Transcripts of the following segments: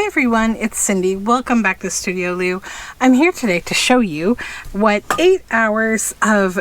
Hi everyone, it's Cindy. Welcome back to Studioloo. I'm here today to show you what 8 hours of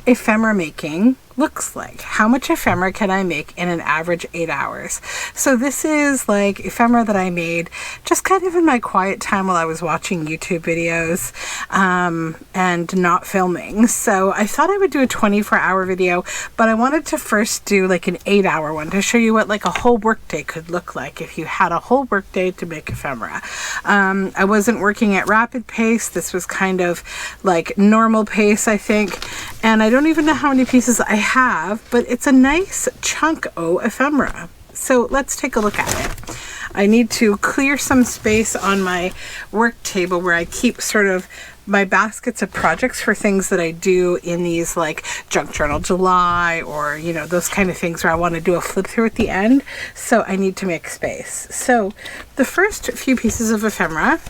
ephemera making looks like. How much ephemera can I make in an average 8 hours? So this is like ephemera that I made just kind of in my quiet time while I was watching YouTube videos and not filming. So I thought I would do a 24-hour video, but I wanted to first do like an 8-hour one to show you what like a whole workday could look like if you had a whole workday to make ephemera. I wasn't working at rapid pace. This was kind of like normal pace, I think. And I don't even know how many pieces I have, but it's a nice chunk of ephemera. So let's take a look at it. I need to clear some space on my work table where I keep sort of my baskets of projects for things that I do in these like Junk Journal July or, you know, those kind of things where I want to do a flip through at the end. So I need to make space. So the first few pieces of ephemera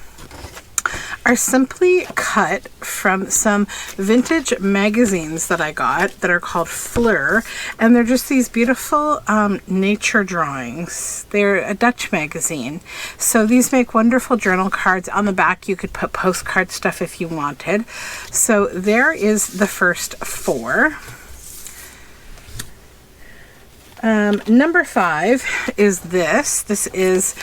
are simply cut from some vintage magazines that I got that are called Fleur, and they're just these beautiful nature drawings. They're a Dutch magazine, so these make wonderful journal cards. On the back you could put postcard stuff if you wanted. So there is the first 4. Number 5 is this. This is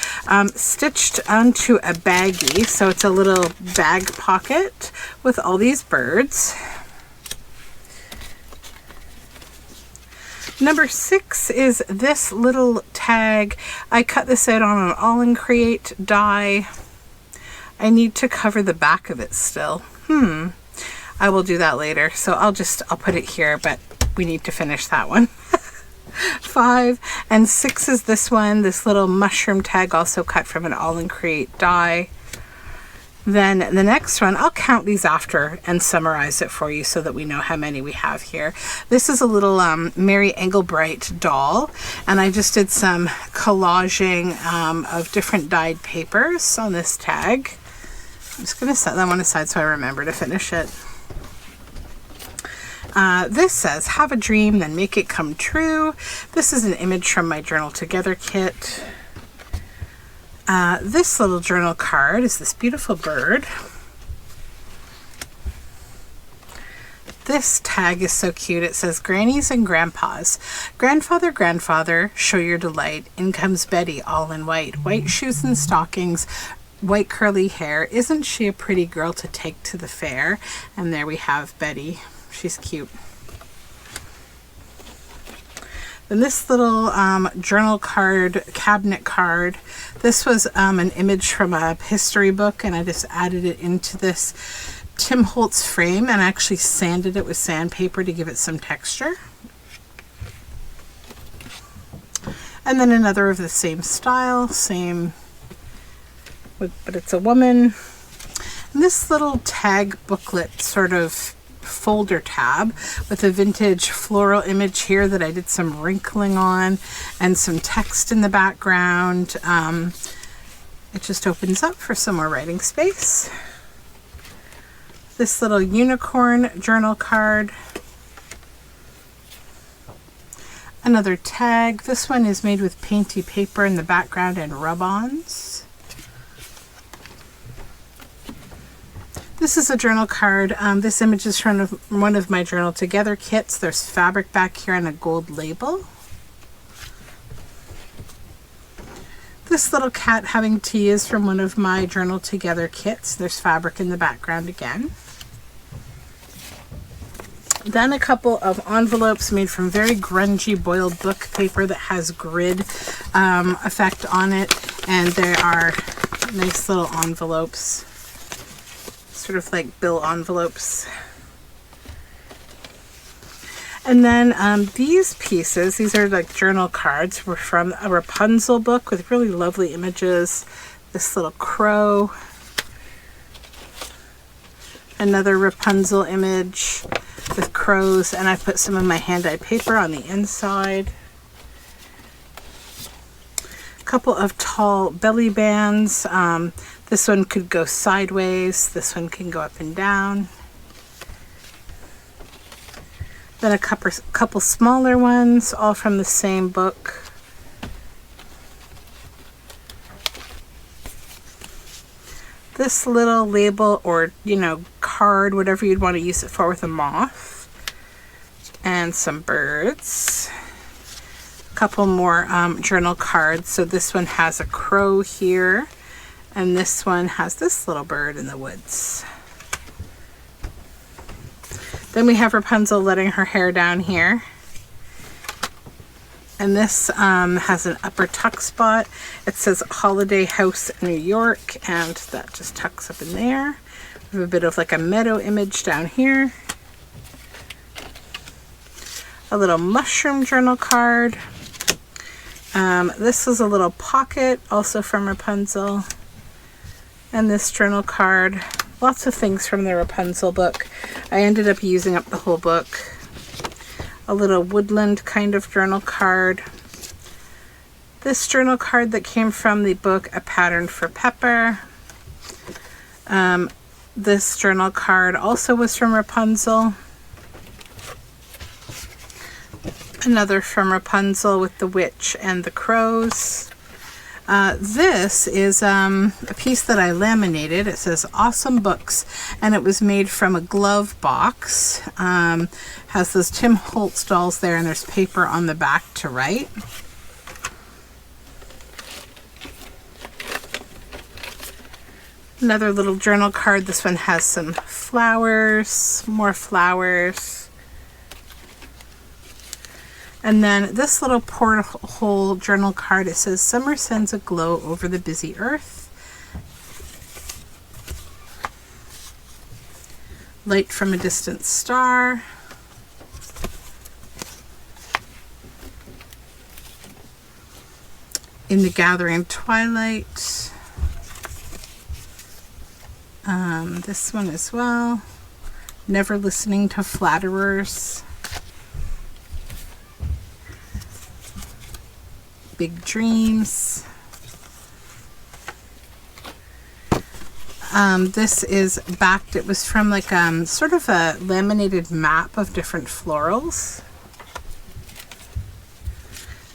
stitched onto a baggie, so it's a little bag pocket with all these birds. Number 6 is this little tag. I cut this out on an All in Create die. I need to cover the back of it still. I will do that later, so I'll put it here, but we need to finish that one. 5 and 6 is this one, this little mushroom tag, also cut from an All in Create die. Then the next one, I'll count these after and summarize it for you so that we know how many we have here. This is a little Mary Engelbright doll, and I just did some collaging of different dyed papers on this tag. I'm just going to set that one aside so I remember to finish it. This says, have a dream, then make it come true. This is an image from my Journal Together kit. This little journal card is this beautiful bird. This tag is so cute. It says, Grannies and Grandpas. Grandfather, grandfather, show your delight. In comes Betty, all in white. White shoes and stockings, white curly hair. Isn't she a pretty girl to take to the fair? And there we have Betty. She's cute. Then this little journal card, cabinet card. This was an image from a history book, and I just added it into this Tim Holtz frame and actually sanded it with sandpaper to give it some texture. And then another of the same style, but it's a woman. And this little tag booklet sort of folder tab with a vintage floral image here that I did some wrinkling on and some text in the background. It just opens up for some more writing space. This little unicorn journal card. Another tag. This one is made with painty paper in the background and rub-ons. This is a journal card. This image is from one of my Journal Together kits. There's fabric back here and a gold label. This little cat having tea is from one of my Journal Together kits. There's fabric in the background again. Then a couple of envelopes made from very grungy boiled book paper that has grid effect on it. And they are nice little envelopes. Sort of like bill envelopes. And then these pieces, these are like journal cards, were from a Rapunzel book with really lovely images. This little crow. Another Rapunzel image with crows, and I put some of my hand-dyed paper on the inside. A couple of tall belly bands. This one could go sideways. This one can go up and down. Then a couple smaller ones, all from the same book. This little label or, you know, card, whatever you'd want to use it for, with a moth and some birds. A couple more journal cards. So this one has a crow here, and this one has this little bird in the woods. Then we have Rapunzel letting her hair down here. And this has an upper tuck spot. It says Holiday House New York, and that just tucks up in there. We have a bit of like a meadow image down here. A little mushroom journal card. This is a little pocket, also from Rapunzel. And this journal card. Lots of things from the Rapunzel book. I ended up using up the whole book. A little woodland kind of journal card. This journal card that came from the book A Pattern for Pepper. This journal card also was from Rapunzel. Another from Rapunzel with the witch and the crows. This is a piece that I laminated. It says Awesome Books, and it was made from a glove box. Has those Tim Holtz dolls there, and there's paper on the back to write. Another little journal card. This one has some flowers, more flowers. And then this little porthole journal card, it says, Summer sends a glow over the busy earth. Light from a distant star. In the gathering twilight. This one as well. Never listening to flatterers. Big dreams. This is backed. It was from like sort of a laminated map of different florals.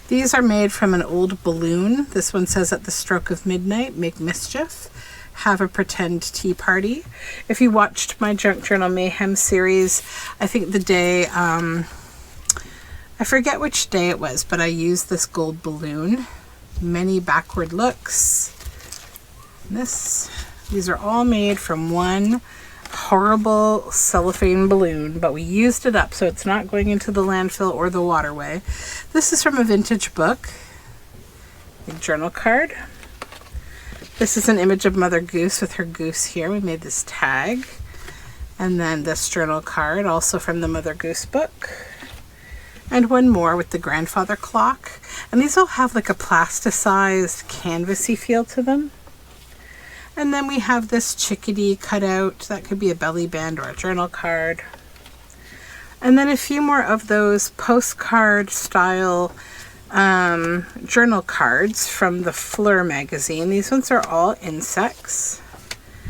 These are made from an old balloon. This one says, at the stroke of midnight, make mischief, have a pretend tea party. If you watched my Junk Journal Mayhem series, I think the day, I forget which day it was, but I used this gold balloon. Many backward looks. These are all made from one horrible cellophane balloon, but we used it up, so it's not going into the landfill or the waterway. This is from a vintage book. A journal card. This is an image of Mother Goose with her goose here. We made this tag. And then this journal card, also from the Mother Goose book. And one more with the grandfather clock. And these all have like a plasticized canvasy feel to them. And then we have this chickadee cut out. That could be a belly band or a journal card. And then a few more of those postcard style journal cards from the Fleur magazine. These ones are all insects.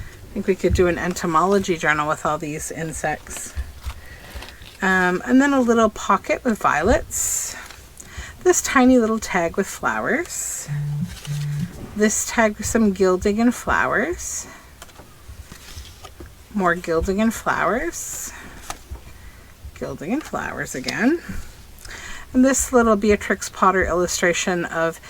I think we could do an entomology journal with all these insects. And then a little pocket with violets. This tiny little tag with flowers. This tag with some gilding and flowers. More gilding and flowers. Gilding and flowers again. And this little Beatrix Potter illustration of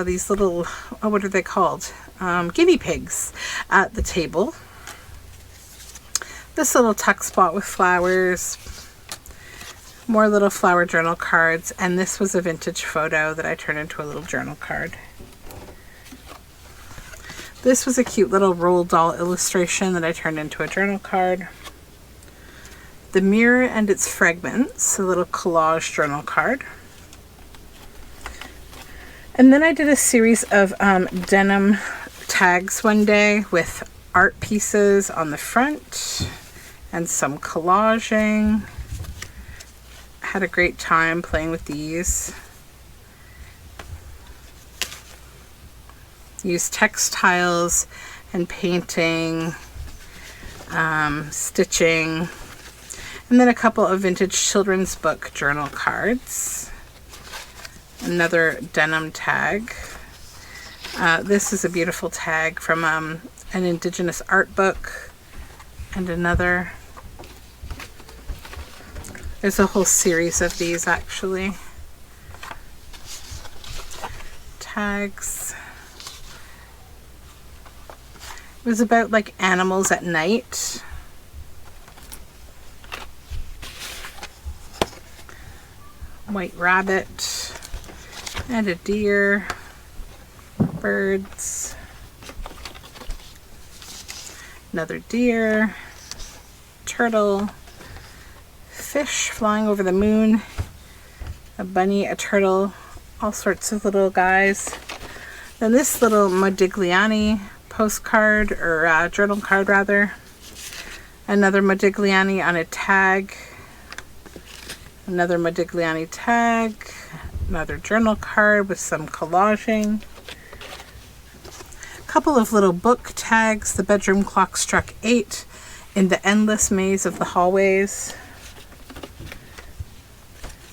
these little, what are they called? Guinea pigs at the table. This little tuck spot with flowers. More little flower journal cards, and this was a vintage photo that I turned into a little journal card. This was a cute little Roald doll illustration that I turned into a journal card. The Mirror and Its Fragments, a little collage journal card. And then I did a series of denim tags one day with art pieces on the front and some collaging. Had a great time playing with these. Used textiles and painting, stitching, and then a couple of vintage children's book journal cards. Another denim tag. This is a beautiful tag from an Indigenous art book, and another. There's a whole series of these actually. Tags. It was about like animals at night. White rabbit and a deer. Birds. Another deer. Turtle. Fish flying over the moon. A bunny, a turtle, all sorts of little guys. Then this little Modigliani postcard, or journal card rather. Another Modigliani on a tag. Another Modigliani tag. Another journal card with some collaging. A couple of little book tags. The bedroom clock struck 8 in the endless maze of the hallways.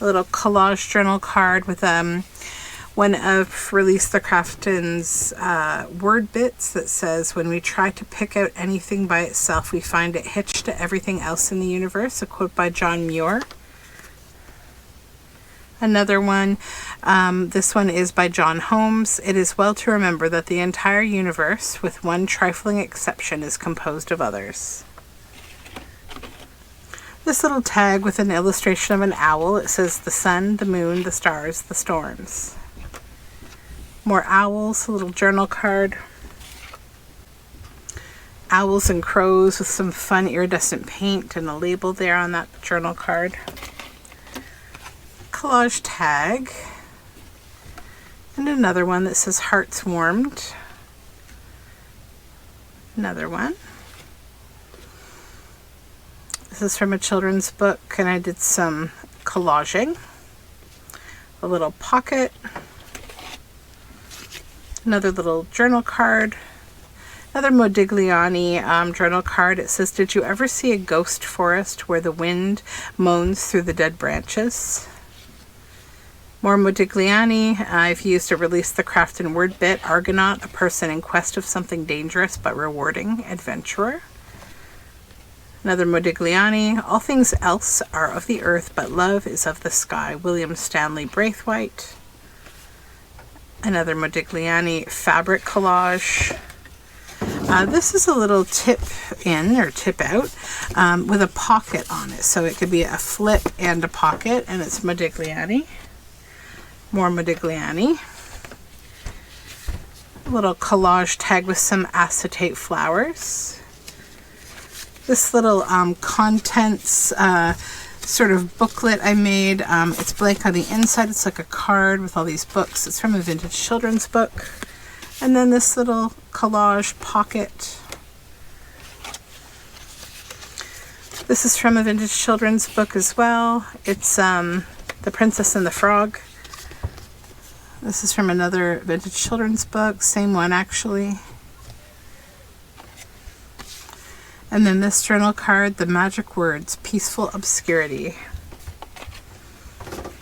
A little collage journal card with one of Release the Crafton's word bits that says, when we try to pick out anything by itself, we find it hitched to everything else in the universe, a quote by John Muir. Another one, this one is by John Holmes. It is well to remember that the entire universe, with one trifling exception, is composed of others. This little tag with an illustration of an owl. It says the sun, the moon, the stars, the storms. More owls, a little journal card. Owls and crows with some fun iridescent paint and a label there on that journal card. Collage tag. And another one that says hearts warmed. Another one. This is from a children's book, and I did some collaging. A little pocket. Another little journal card. Another Modigliani journal card. It says, did you ever see a ghost forest where the wind moans through the dead branches? More Modigliani. I've used a Release the Crafton word bit. Argonaut, a person in quest of something dangerous but rewarding. Adventurer. Another Modigliani. All things else are of the earth, but love is of the sky. William Stanley Braithwaite. Another Modigliani fabric collage. This is a little tip in or tip out with a pocket on it. So it could be a flip and a pocket, and it's Modigliani. More Modigliani. A little collage tag with some acetate flowers. This little contents sort of booklet I made. It's blank on the inside. It's like a card with all these books. It's from a vintage children's book. And then this little collage pocket. This is from a vintage children's book as well. It's The Princess and the Frog. This is from another vintage children's book. Same one actually. And then this journal card, The Magic Words, Peaceful Obscurity.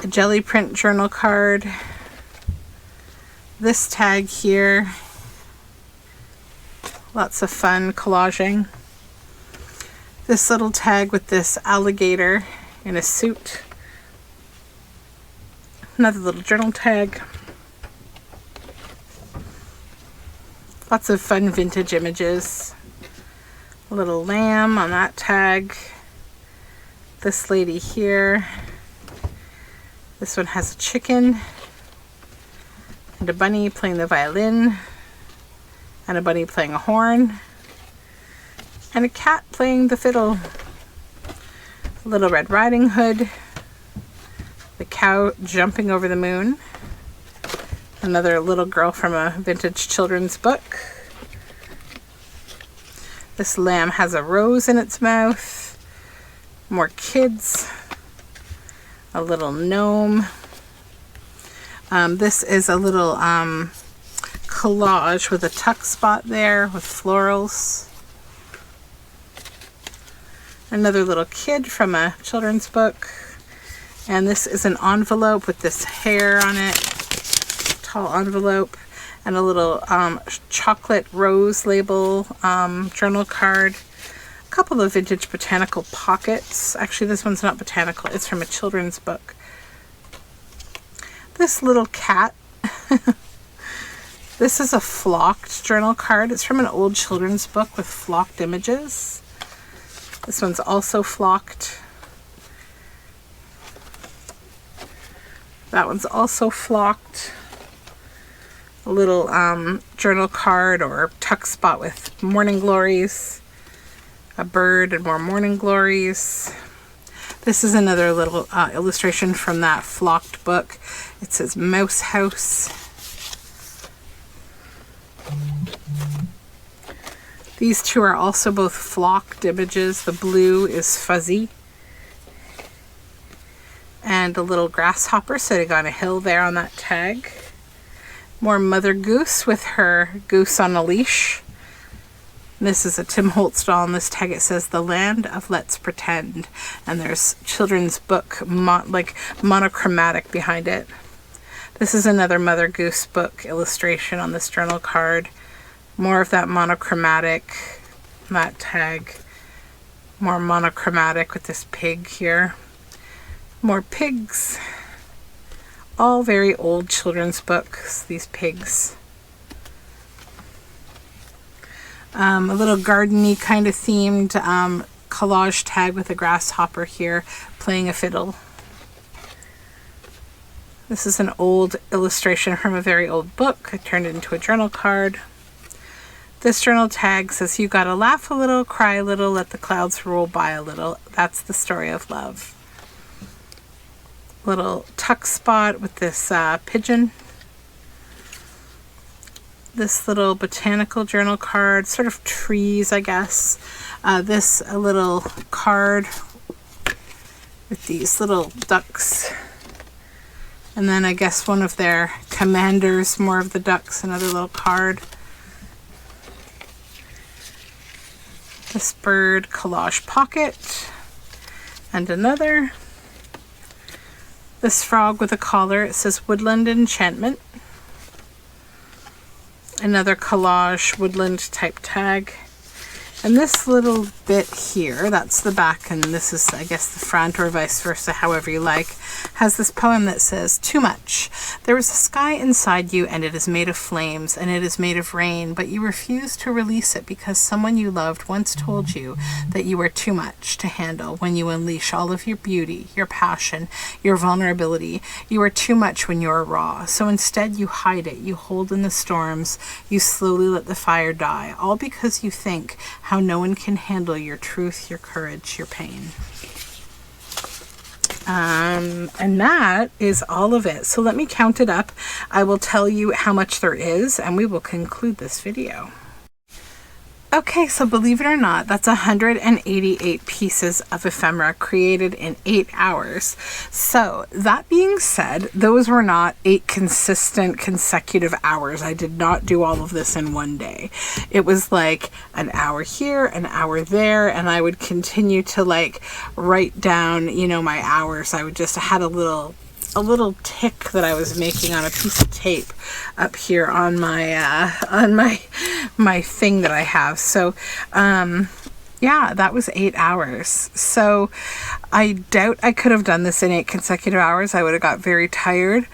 A jelly print journal card. This tag here. Lots of fun collaging. This little tag with this alligator in a suit. Another little journal tag. Lots of fun vintage images. A little lamb on that tag. This lady here. This one has a chicken and a bunny playing the violin, and a bunny playing a horn, and a cat playing the fiddle. A little Red Riding Hood. The cow jumping over the moon. Another little girl from a vintage children's book. This lamb has a rose in its mouth. More kids. A little gnome. This is a little collage with a tuck spot there with florals. Another little kid from a children's book. And this is an envelope with this hair on it. Tall envelope. and a little chocolate rose label journal card. A couple of vintage botanical pockets. Actually, this one's not botanical. It's from a children's book. This little cat. This is a flocked journal card. It's from an old children's book with flocked images. This one's also flocked. That one's also flocked. A little journal card or tuck spot with morning glories. A bird and more morning glories. This is another little illustration from that flocked book. It says Mouse House. These two are also both flocked images. The blue is fuzzy. And a little grasshopper sitting on a hill there on that tag. More Mother Goose with her goose on a leash. This is a Tim Holtz doll. On this tag it says The Land of Let's Pretend. And there's children's book, like monochromatic behind it. This is another Mother Goose book illustration on this journal card. More of that monochromatic, that tag. More monochromatic with this pig here. More pigs. All very old children's books, these pigs. A little garden-y kind of themed collage tag with a grasshopper here playing a fiddle. This is an old illustration from a very old book. I turned it into a journal card. This journal tag says, you gotta laugh a little, cry a little, let the clouds roll by a little. That's the story of love. Little tuck spot with this pigeon. This little botanical journal card, sort of trees, I guess. This a little card with these little ducks. And then I guess one of their commanders, more of the ducks, another little card. This bird collage pocket. And another. This frog with a collar, it says Woodland Enchantment. Another collage woodland type tag. And this little bit here, that's the back, and this is, I guess, the front, or vice versa, however you like, has this poem that says, too much. There is a sky inside you, and it is made of flames, and it is made of rain, but you refuse to release it because someone you loved once told you that you are too much to handle when you unleash all of your beauty, your passion, your vulnerability. You are too much when you are raw. So instead you hide it, you hold in the storms, you slowly let the fire die, all because you think how no one can handle your truth, your courage, your pain. And that is all of it. So let me count it up. I will tell you how much there is, and we will conclude this video. Okay, so believe it or not, that's 188 pieces of ephemera created in 8 hours. So that being said, those were not 8 consistent consecutive hours. I did not do all of this in one day. It was like an hour here, an hour there, and I would continue to like write down, you know, my hours. I would just had a little tick that I was making on a piece of tape up here on my my thing that I have. So yeah, that was 8 hours. So I doubt I could have done this in 8 consecutive hours. I would have got very tired.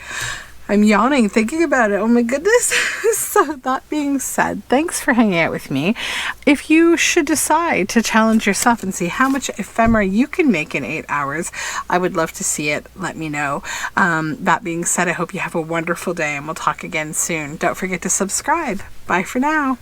I'm yawning thinking about it. Oh my goodness. So that being said, thanks for hanging out with me. If you should decide to challenge yourself and see how much ephemera you can make in 8 hours, I would love to see it. Let me know. That being said, I hope you have a wonderful day, and we'll talk again soon. Don't forget to subscribe. Bye for now.